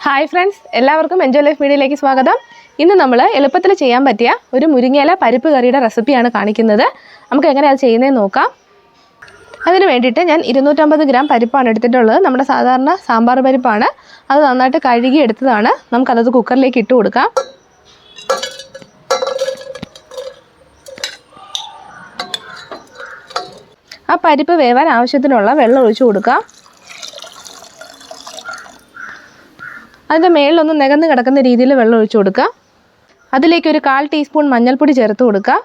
Hi friends, എല്ലാവർക്കും enjoy life മീഡിയയിലേക്ക് സ്വാഗതം. ഇന്ന് നമ്മൾ എളുപ്പത്തിൽ ചെയ്യാൻ പറ്റിയ ഒരു മുരിങ്ങയില പരിപ്പ് കറിയുടെ റെസിപ്പിയാണ് കാണിക്കുന്നത്. നമുക്ക് എങ്ങനെയാണ് ചെയ്യുന്നതെന്ന് നോക്കാം. അതിന് വേണ്ടിയിട്ട് ഞാൻ 250 ഗ്രാം പരിപ്പാണ് എടുത്തിട്ടുള്ളത്. നമ്മുടെ സാധാരണ സാമ്പാർ പരിപ്പാണ്. അത് നന്നായിട്ട് കഴുകി എടുത്തതാണ്. നമുക്കത് കുക്കറിലേക്ക് ഇട്ട് കൊടുക്കാം. ആ പരിപ്പ് വേവാൻ ആവശ്യത്തിനുള്ള വെള്ളം ഒഴിച്ചു കൊടുക്കാം. അതിൻ്റെ മേളിലൊന്ന് നികന്ന് കിടക്കുന്ന രീതിയിൽ വെള്ളം ഒഴിച്ചു കൊടുക്കുക. അതിലേക്ക് ഒരു 1/4 ടീസ്പൂൺ മഞ്ഞൾപ്പൊടി ചേർത്ത് കൊടുക്കുക.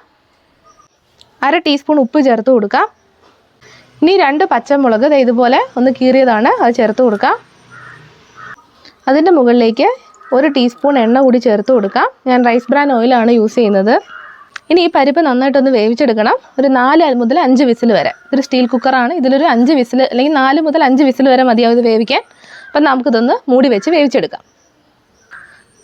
1/2 ടീസ്പൂൺ ഉപ്പ് ചേർത്ത് കൊടുക്കുക. ഇനി 2 പച്ചമുളക് ഇതുപോലെ ഒന്ന് കീറിയതാണ്, അത് ചേർത്ത് കൊടുക്കുക. അതിൻ്റെ മുകളിലേക്ക് 1 ടീസ്പൂൺ എണ്ണ കൂടി ചേർത്ത് കൊടുക്കാം. ഞാൻ റൈസ് ബ്രാൻ ഓയിലാണ് യൂസ് ചെയ്യുന്നത്. ഇനി ഈ പരിപ്പ് നന്നായിട്ടൊന്ന് വേവിച്ചെടുക്കണം. ഒരു 4 മുതൽ 5 വിസിൽ വരെ. ഇതൊരു സ്റ്റീൽ കുക്കറാണ്. ഇതിലൊരു 5 വിസിൽ അല്ലെങ്കിൽ 4 മുതൽ 5 വിസിൽ വരെ മതിയാവും ഇത് വേവിക്കാൻ. അപ്പം നമുക്കിതൊന്ന് മൂടി വെച്ച് വേവിച്ചെടുക്കാം.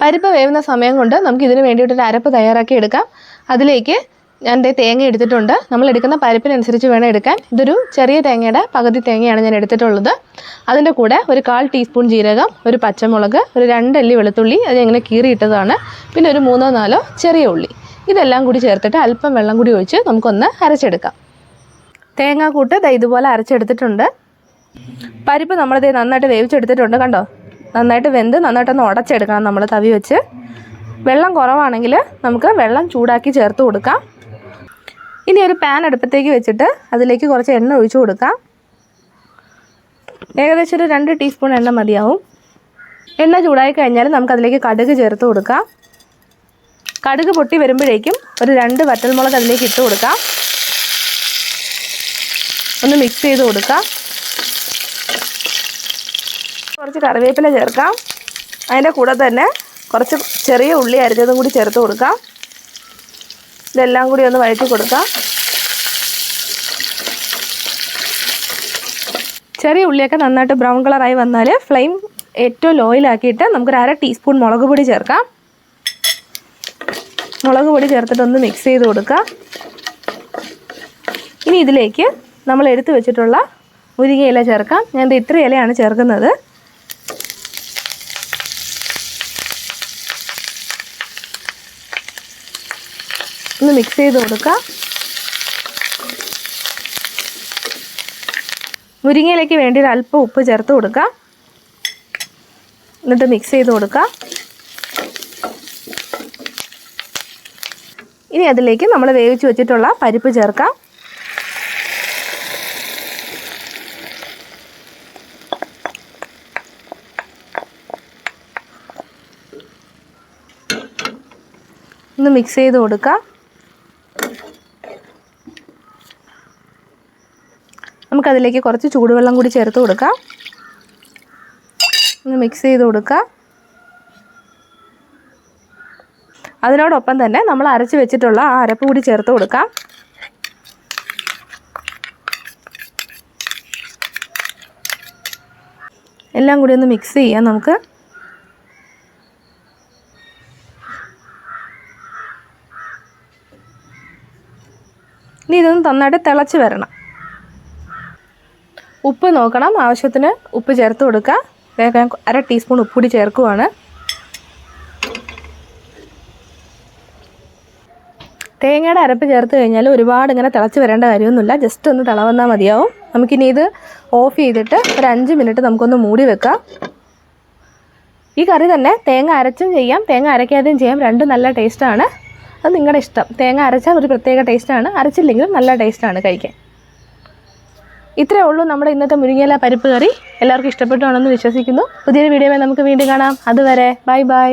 പരിപ്പ് വേവുന്ന സമയം കൊണ്ട് നമുക്കിതിന് വേണ്ടിയിട്ടൊരു അരപ്പ് തയ്യാറാക്കി എടുക്കാം. അതിലേക്ക് ഞാൻ തേങ്ങ എടുത്തിട്ടുണ്ട്. നമ്മൾ എടുക്കുന്ന പരിപ്പിനനുസരിച്ച് വേണം എടുക്കാൻ. ഇതൊരു ചെറിയ തേങ്ങയുടെ പകുതി തേങ്ങയാണ് ഞാൻ എടുത്തിട്ടുള്ളത്. അതിൻ്റെ കൂടെ ഒരു 1/4 ടീസ്പൂൺ ജീരകം, ഒരു പച്ചമുളക്, ഒരു 2 അല്ലി വെളുത്തുള്ളി, അത് ഇങ്ങനെ കീറിയിട്ടതാണ്. പിന്നെ ഒരു 3-4 ചെറിയ ഉള്ളി. ഇതെല്ലാം കൂടി ചേർത്തിട്ട് അല്പം വെള്ളം കൂടി ഒഴിച്ച് നമുക്കൊന്ന് അരച്ചെടുക്കാം. തേങ്ങാക്കൂട്ട് ഇതുപോലെ അരച്ചെടുത്തിട്ടുണ്ട്. പരിപ്പ് നമ്മളിത് നന്നായിട്ട് വേവിച്ചെടുത്തിട്ടുണ്ട്. കണ്ടോ, നന്നായിട്ട് വെന്ത് നന്നായിട്ടൊന്ന് ഉടച്ചെടുക്കണം നമ്മൾ തവി വെച്ച്. വെള്ളം കുറവാണെങ്കിൽ നമുക്ക് വെള്ളം ചൂടാക്കി ചേർത്ത് കൊടുക്കാം. ഇനി ഒരു പാൻ അടുപ്പത്തേക്ക് വെച്ചിട്ട് അതിലേക്ക് കുറച്ച് എണ്ണ ഒഴിച്ചു കൊടുക്കാം. ഏകദേശം ഒരു 2 ടീസ്പൂൺ എണ്ണ മതിയാവും. എണ്ണ ചൂടായി കഴിഞ്ഞാൽ നമുക്കതിലേക്ക് കടുക് ചേർത്ത് കൊടുക്കാം. കടുക് പൊട്ടി വരുമ്പോഴേക്കും ഒരു 2 വറ്റൽമുളക് അതിലേക്ക് ഇട്ട് കൊടുക്കാം. ഒന്ന് മിക്സ് ചെയ്ത് കൊടുക്കാം. കുറച്ച് കറിവേപ്പില ചേർക്കാം. അതിൻ്റെ കൂടെ തന്നെ കുറച്ച് ചെറിയ ഉള്ളി അരിഞ്ഞതും കൂടി ചേർത്ത് കൊടുക്കാം. ഇതെല്ലാം കൂടി ഒന്ന് വഴറ്റി കൊടുക്കാം. ചെറിയ ഉള്ളിയൊക്കെ നന്നായിട്ട് ബ്രൗൺ കളറായി വന്നാൽ ഫ്ലെയിം ഏറ്റവും ലോയിലാക്കിയിട്ട് നമുക്കൊരു 1/2 ടീസ്പൂൺ മുളക് പൊടി ചേർക്കാം. മുളക് പൊടി ചേർത്തിട്ടൊന്ന് മിക്സ് ചെയ്ത് കൊടുക്കുക. ഇനി ഇതിലേക്ക് നമ്മൾ എടുത്തു വെച്ചിട്ടുള്ള മുരിങ്ങയില ചേർക്കാം. ഞാൻ ഇത്ര ഇലയാണ് ചേർക്കുന്നത്. ഒന്ന് മിക്സ് ചെയ്ത് കൊടുക്കുക. മുരിങ്ങയിലേക്ക് വേണ്ടി ഒരു അല്പം ഉപ്പ് ചേർത്ത് കൊടുക്കുക. എന്നിട്ട് മിക്സ് ചെയ്ത് കൊടുക്കുക. ഇനി അതിലേക്ക് നമ്മൾ വേവിച്ച് വെച്ചിട്ടുള്ള പരിപ്പ് ചേർക്കാം. ഒന്ന് മിക്സ് ചെയ്ത് കൊടുക്കുക. നമുക്കതിലേക്ക് കുറച്ച് ചൂടുവെള്ളം കൂടി ചേർത്ത് കൊടുക്കാം. ഒന്ന് മിക്സ് ചെയ്ത് കൊടുക്കുക. അതിനോടൊപ്പം തന്നെ നമ്മൾ അരച്ച് വെച്ചിട്ടുള്ള ആ അരപ്പ് കൂടി ചേർത്ത് കൊടുക്കാം. എല്ലാം കൂടി ഒന്ന് മിക്സ് ചെയ്യാം നമുക്ക്. ഇനി ഇതൊന്ന് നന്നായിട്ട് തിളച്ച് വരണം. ഉപ്പ് നോക്കണം, ആവശ്യത്തിന് ഉപ്പ് ചേർത്ത് കൊടുക്കുക. വേഗം 1/2 ടീസ്പൂൺ ഉപ്പ് കൂടി ചേർക്കുവാണ്. തേങ്ങയുടെ അരപ്പ് ചേർത്ത് കഴിഞ്ഞാൽ ഒരുപാട് ഇങ്ങനെ തിളച്ച് വരേണ്ട കാര്യമൊന്നുമില്ല. ജസ്റ്റ് ഒന്ന് തിളവന്നാൽ മതിയാവും. നമുക്കിനി ഇത് ഓഫ് ചെയ്തിട്ട് ഒരു 5 മിനിറ്റ് നമുക്കൊന്ന് മൂടി വെക്കാം. ഈ കറി തന്നെ തേങ്ങ അരച്ചും ചെയ്യാം, തേങ്ങ അരയ്ക്കാതെയും ചെയ്യാം. രണ്ടും നല്ല ടേസ്റ്റാണ്. അത് നിങ്ങളുടെ ഇഷ്ടം. തേങ്ങ അരച്ചാൽ ഒരു പ്രത്യേക ടേസ്റ്റാണ്, അരച്ചില്ലെങ്കിലും നല്ല ടേസ്റ്റാണ് കഴിക്കാൻ. ഇത്രയേ ഉള്ളൂ നമ്മുടെ ഇന്നത്തെ മുരിങ്ങയില പരിപ്പ് കറി. എല്ലാവർക്കും ഇഷ്ടപ്പെട്ടാണെന്ന് വിശ്വസിക്കുന്നു. പുതിയൊരു വീഡിയോയിൽ നമുക്ക് വീണ്ടും കാണാം. അതുവരെ ബൈ ബൈ.